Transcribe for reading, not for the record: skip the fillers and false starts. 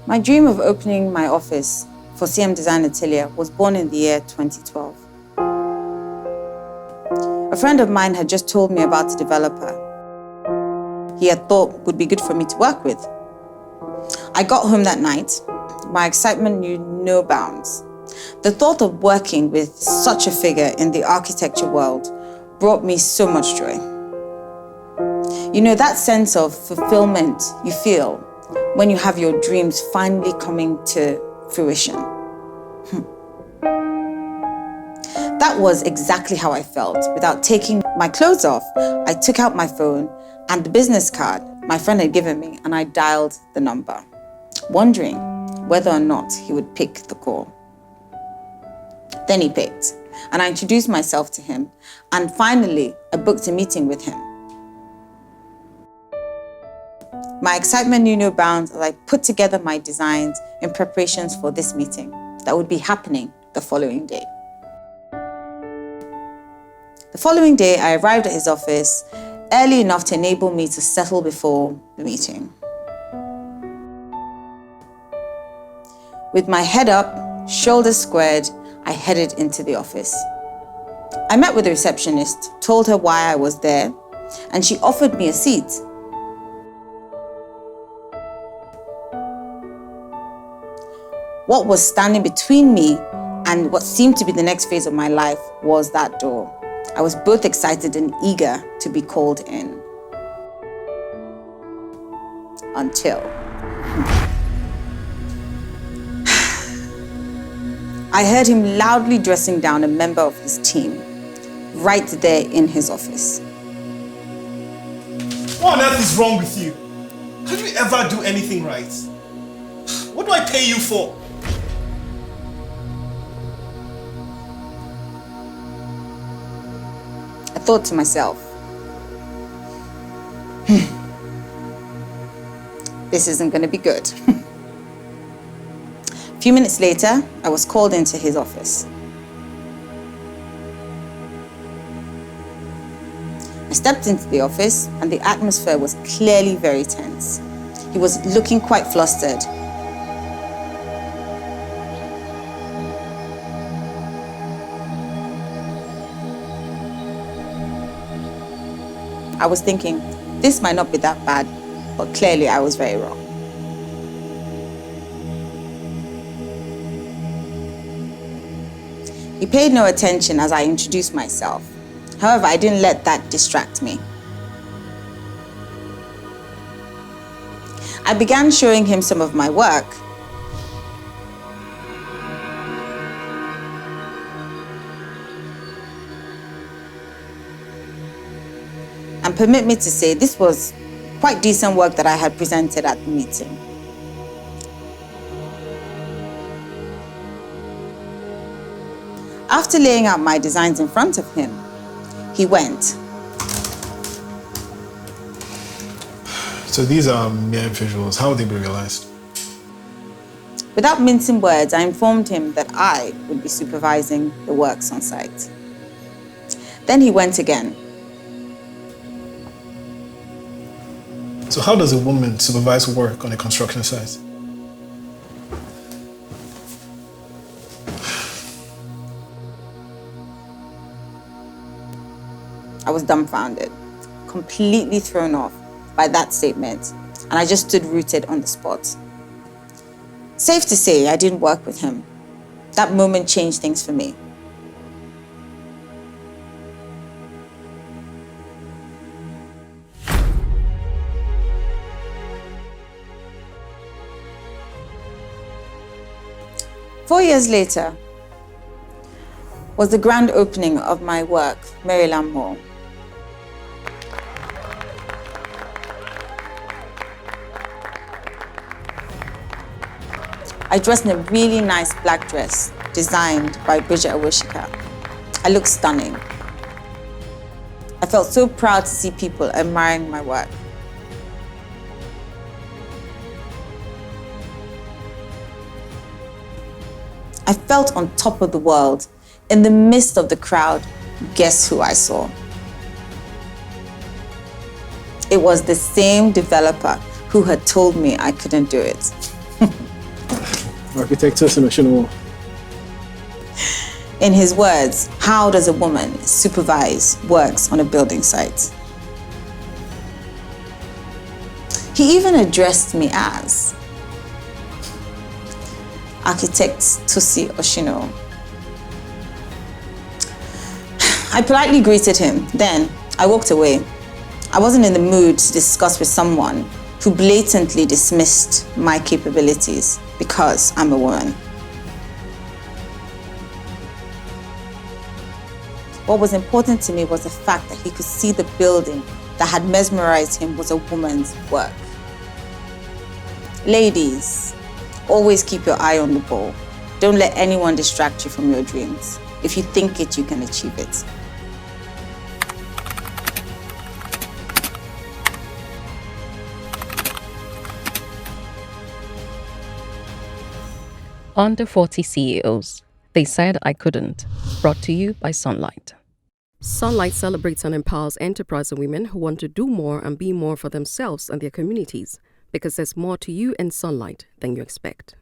My dream of opening my office for cmDesign Atelier was born in the year 2012. A friend of mine had just told me about a developer he had thought would be good for me to work with. I got home that night. My excitement knew no bounds. The thought of working with such a figure in the architecture world brought me so much joy. You know, that sense of fulfillment you feel when you have your dreams finally coming to fruition. That was exactly how I felt. Without taking my clothes off, I took out my phone and the business card my friend had given me, and I dialed the number, wondering whether or not he would pick the call. Then he picked, and I introduced myself to him, and finally, I booked a meeting with him. My excitement knew no bounds as I put together my designs in preparations for this meeting that would be happening the following day. The following day, I arrived at his office early enough to enable me to settle before the meeting. With my head up, shoulders squared, I headed into the office. I met with the receptionist, told her why I was there, and she offered me a seat. What was standing between me and what seemed to be the next phase of my life was that door. I was both excited and eager to be called in. Until I heard him loudly dressing down a member of his team right there in his office. What on earth is wrong with you? Can you ever do anything right? What do I pay you for? I thought to myself, this isn't going to be good. A few minutes later, I was called into his office. I stepped into the office and the atmosphere was clearly very tense. He was looking quite flustered. I was thinking, this might not be that bad, but clearly I was very wrong. He paid no attention as I introduced myself. However, I didn't let that distract me. I began showing him some of my work. And permit me to say, this was quite decent work that I had presented at the meeting. After laying out my designs in front of him, he went. So these are mere visuals. How would they be realized? Without mincing words, I informed him that I would be supervising the works on site. Then he went again. So how does a woman supervise work on a construction site? I was dumbfounded, completely thrown off by that statement, and I just stood rooted on the spot. Safe to say, I didn't work with him. That moment changed things for me. Four years later was the grand opening of my work, Maryland Mall. I dressed in a really nice black dress designed by Bridget Awoshika. I looked stunning. I felt so proud to see people admiring my work. I felt on top of the world. In the midst of the crowd, guess who I saw? It was the same developer who had told me I couldn't do it. Architect Tosin Oshinowo. In his words, how does a woman supervise works on a building site? He even addressed me as Architect Tosin Oshinowo. I politely greeted him. Then I walked away. I wasn't in the mood to discuss with someone who blatantly dismissed my capabilities because I'm a woman. What was important to me was the fact that he could see the building that had mesmerized him was a woman's work. Ladies, always keep your eye on the ball. Don't let anyone distract you from your dreams. If you think it, you can achieve it. Under 40 CEOs. They said I couldn't. Brought to you by Sunlight. Sunlight celebrates and empowers enterprising women who want to do more and be more for themselves and their communities, because there's more to you in Sunlight than you expect.